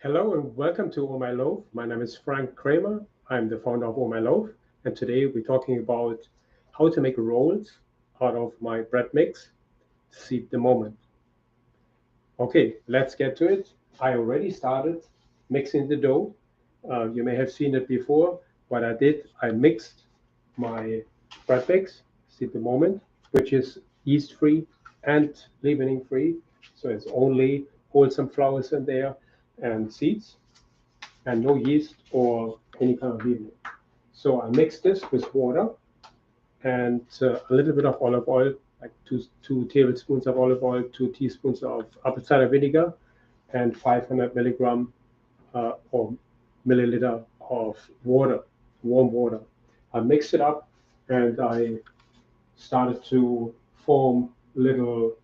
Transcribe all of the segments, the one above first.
Hello and welcome to Oh My Loaf. My name is Frank Kramer. I'm the founder of Oh My Loaf, and today we're talking about how to make rolls out of my bread mix. Seed the moment. Okay, let's get to it. I already started mixing the dough. You may have seen it before. What I did, I mixed my bread mix, seed the moment, which is yeast free and leavening free. So it's only wholesome flours in there and seeds, and no yeast or any kind of leavening. So I mix this with water and a little bit of olive oil, like two tablespoons of olive oil, 2 teaspoons of apple cider vinegar, and 500 milligram or milliliter of water, warm water. I mixed it up and I started to form little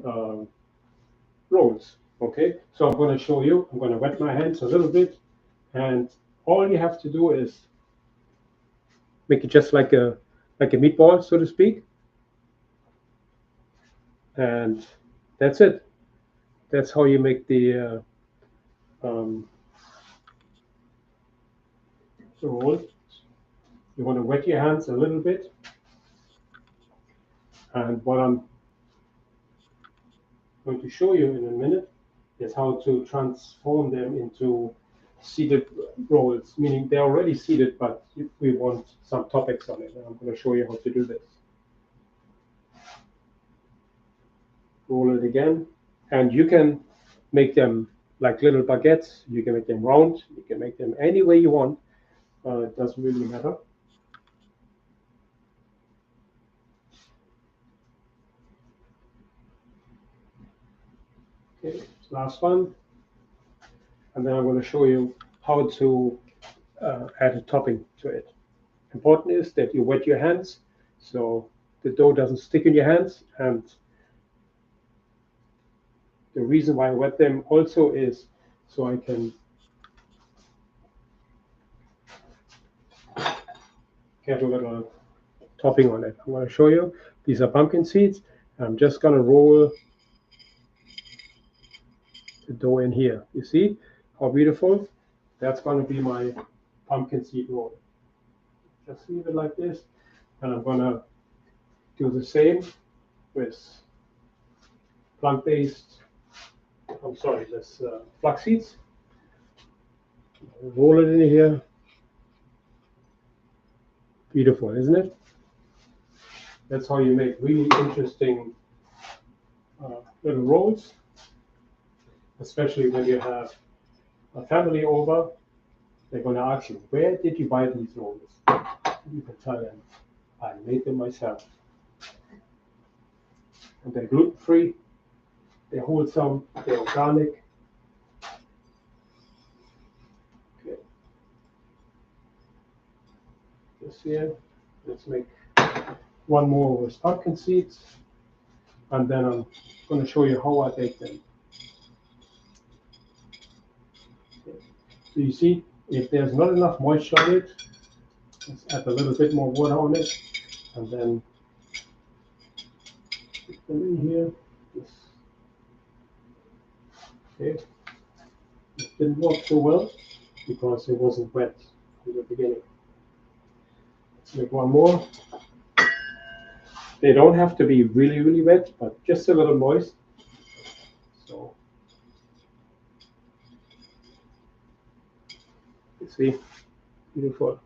uh, rolls. Okay, so I'm going to show you. I'm going to wet my hands a little bit, and all you have to do is make it just like a meatball, so to speak, and that's it. That's how you make the roll. You want to wet your hands a little bit, and what I'm going to show you in a minute is how to transform them into seeded rolls, meaning they're already seeded, but we want some topics on it. And I'm going to show you how to do this. Roll it again, and you can make them like little baguettes. You can make them round. You can make them any way you want. It doesn't really matter. Okay, last one, and then I'm going to show you how to add a topping to it. Important is that you wet your hands so the dough doesn't stick in your hands, and the reason why I wet them also is so I can get a little topping on it. I'm going to show you. These are pumpkin seeds. I'm just going to roll the dough in here. You see how beautiful? That's going to be my pumpkin seed roll. Just leave it like this, and I'm going to do the same with plant-based, I'm sorry, this flax seeds. Roll it in here. Beautiful, isn't it? That's how you make really interesting little rolls, especially when you have a family over. They're going to ask you, where did you buy these rolls? You can tell them, I made them myself. And they're gluten-free, they're wholesome, they're organic. Okay. This here, let's make one more with pumpkin seeds, and then I'm going to show you how I bake them. Okay. So you see, if there's not enough moisture on it, let's add a little bit more water on it, and then put them in here. This, okay. It didn't work so well because it wasn't wet in the beginning. Let's make one more. They don't have to be really, really wet, but just a little moist. So, you see, beautiful.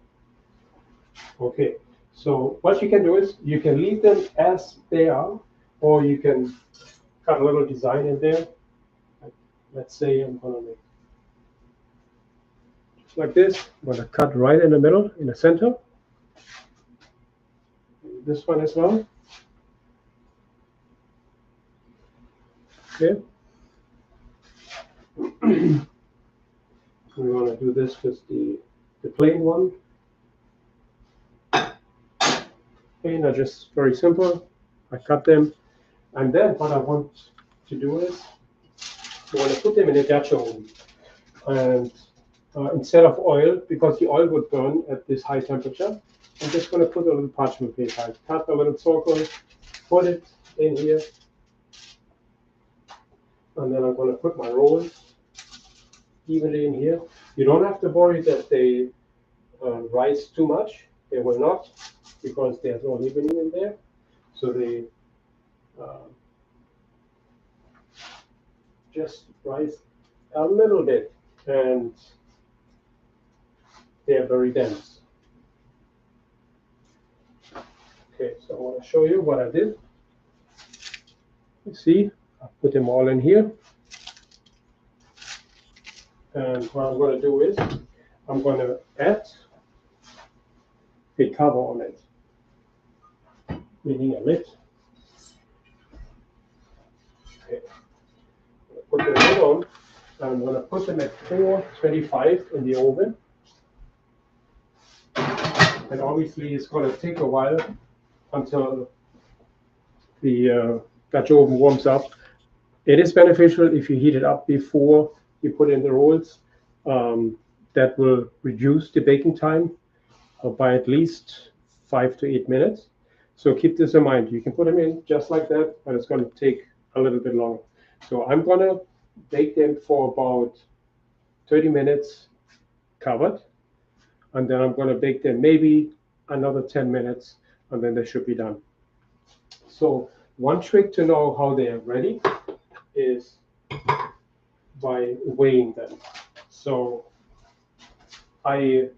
Okay, so what you can do is you can leave them as they are, or you can cut a little design in there. Let's say I'm gonna make just like this. I'm gonna cut right in the middle, in the center. This one as well. Okay. We're gonna do this with the plain one. Plain are just very simple. I cut them, and then what I want to do is I want to put them in a Dutch oven, and instead of oil, because the oil would burn at this high temperature, I'm just going to put a little parchment paper. I cut a little circle, put it in here, and then I'm going to put my rolls evenly in here. You don't have to worry that they rise too much. They will not, because there's no leavening in there. So they just rise a little bit, and they are very dense. Okay, so I want to show you what I did. You see, I put them all in here. And what I'm going to do is I'm going to add a cover on it, meaning a lid. Okay. Put the lid on. I'm going to put them at 425 in the oven. And obviously it's going to take a while until the Dutch oven warms up. It is beneficial if you heat it up before you put in the rolls. That will reduce the baking time by at least 5 to 8 minutes. So keep this in mind. You can put them in just like that, but it's going to take a little bit longer. So I'm going to bake them for about 30 minutes covered. And then I'm going to bake them maybe another 10 minutes, and then they should be done. So one trick to know how they are ready is by weighing them. So I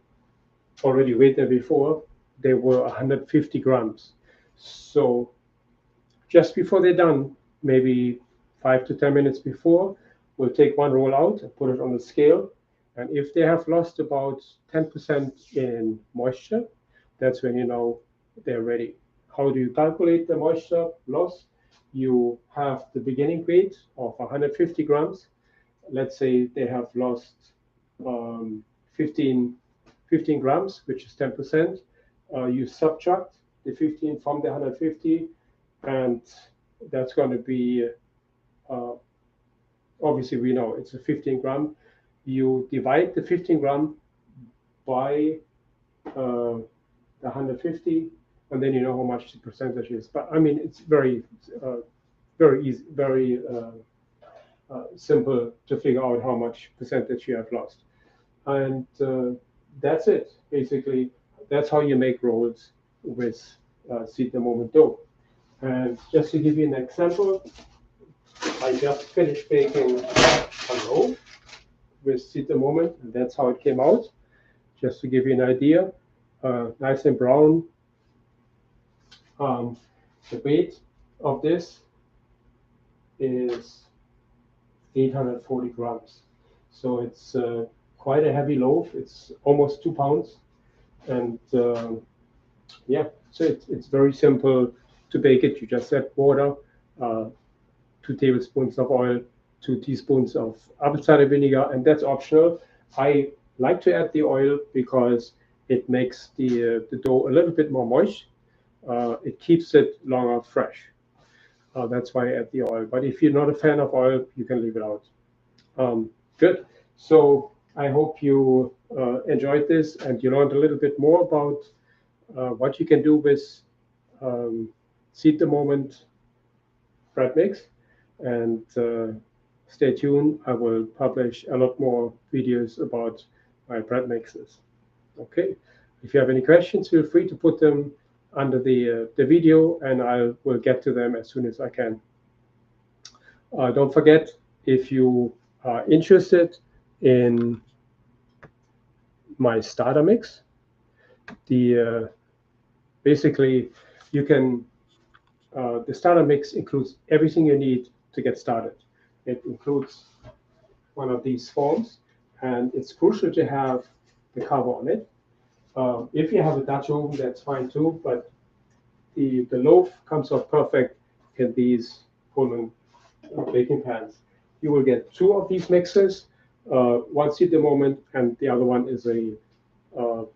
already weighed them before. They were 150 grams. So just before they're done, maybe 5 to 10 minutes before, we'll take one roll out and put it on the scale. And if they have lost about 10% in moisture, that's when you know they're ready. How do you calculate the moisture loss? You have the beginning weight of 150 grams. Let's say they have lost 15 grams, which is 10%. You subtract the 15 from the 150, and that's going to be, obviously we know it's a 15 gram. You divide the 15 gram by the 150, and then you know how much the percentage is. But I mean, it's very easy, very simple to figure out how much percentage you have lost. And that's it, basically. That's how you make rolls with Seed the Moment dough. And just to give you an example, I just finished baking a loaf with Seed the Moment, and that's how it came out. Just to give you an idea, nice and brown. The weight of this is 840 grams. So it's quite a heavy loaf. It's almost 2 pounds. And yeah, so it's very simple to bake it. You just add water, 2 tablespoons of oil, 2 teaspoons of apple cider vinegar, and that's optional. I like to add the oil because it makes the dough a little bit more moist. It keeps it longer fresh. That's why I add the oil. But if you're not a fan of oil, you can leave it out. Good. So I hope you enjoyed this and you learned a little bit more about what you can do with Seed the Moment bread mix. And stay tuned. I will publish a lot more videos about my bread mixes. Okay. If you have any questions, feel free to put them under the video, and I will get to them as soon as I can. Don't forget, if you are interested in my starter mix, basically you can the starter mix includes everything you need to get started. It includes one of these forms, and it's crucial to have the cover on it. If you have a Dutch oven, that's fine too, but the loaf comes out perfect in these Pullman baking pans. You will get 2 of these mixes, one Seed the Moment, and the other one is a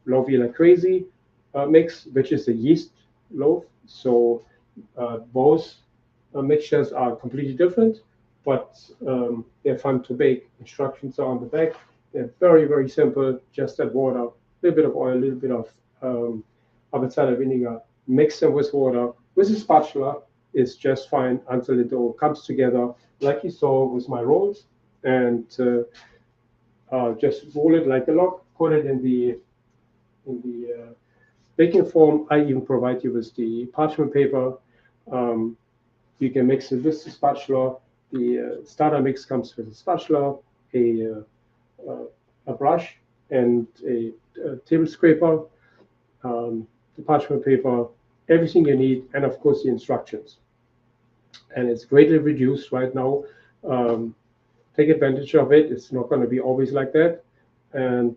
Loafy Like Crazy mix, which is a yeast loaf. So both mixtures are completely different, but they're fun to bake. Instructions are on the back. They're very, very simple. Just add water, a little bit of oil, a little bit of apple cider vinegar. Mix them with water. With a spatula is just fine until the dough comes together, like you saw with my rolls. And Just roll it like a log, put it in the baking form. I even provide you with the parchment paper. Um, you can mix it with the spatula. The starter mix comes with a spatula, a, a brush, and a table scraper, the parchment paper, everything you need, and of course the instructions. And it's greatly reduced right now. Um, Take advantage of it. It's not going to be always like that. And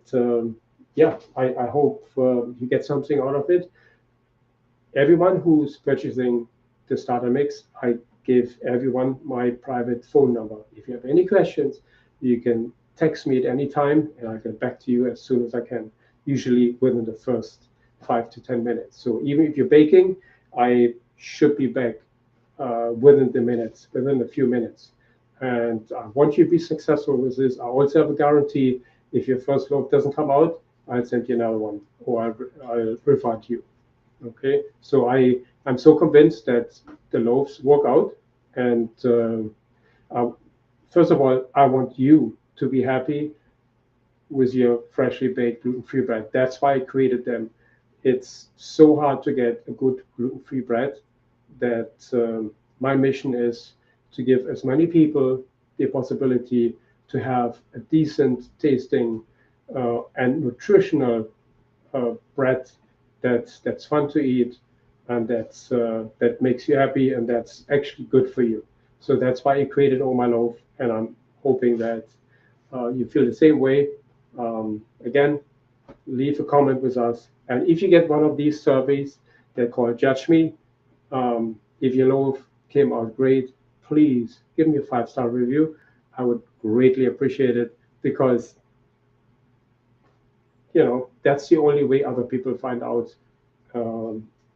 yeah, I hope you get something out of it. Everyone who's purchasing the starter mix, I give everyone my private phone number. If you have any questions, you can text me at any time and I'll get back to you as soon as I can, usually within the first 5 to 10 minutes. So even if you're baking, I should be back within a few minutes. And I want you to be successful with this. I also have a guarantee if your first loaf doesn't come out, I'll send you another one or I'll refund you. Okay, so I'm so convinced that the loaves work out, and uh, first of all, I want you to be happy with your freshly baked gluten-free bread. That's why I created them. It's so hard to get a good gluten-free bread that my mission is to give as many people the possibility to have a decent tasting and nutritional bread that's fun to eat and that makes you happy and that's actually good for you. So that's why I created All My Loaf, and I'm hoping that you feel the same way. Again, leave a comment with us, and if you get one of these surveys, they're called Judge Me. If your loaf came out great, please give me a 5-star review. I would greatly appreciate it because that's the only way other people find out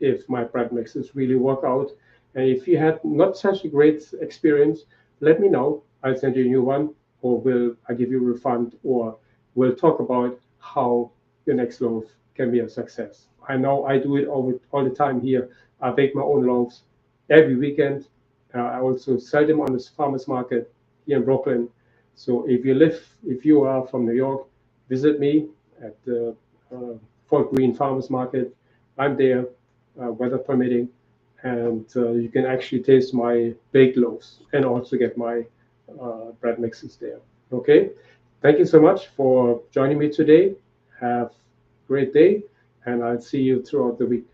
if my bread mixes really work out. And if you had not such a great experience, let me know. I'll send you a new one, or will I give you a refund, or we'll talk about how your next loaf can be a success. I know I do it all the time here. I bake my own loaves every weekend. I also sell them on the farmers market here in Brooklyn. So if you are from New York, visit me at the Fort Greene Farmers Market. I'm there, weather permitting, and you can actually taste my baked loaves and also get my bread mixes there. Okay, thank you so much for joining me today. Have a great day, and I'll see you throughout the week.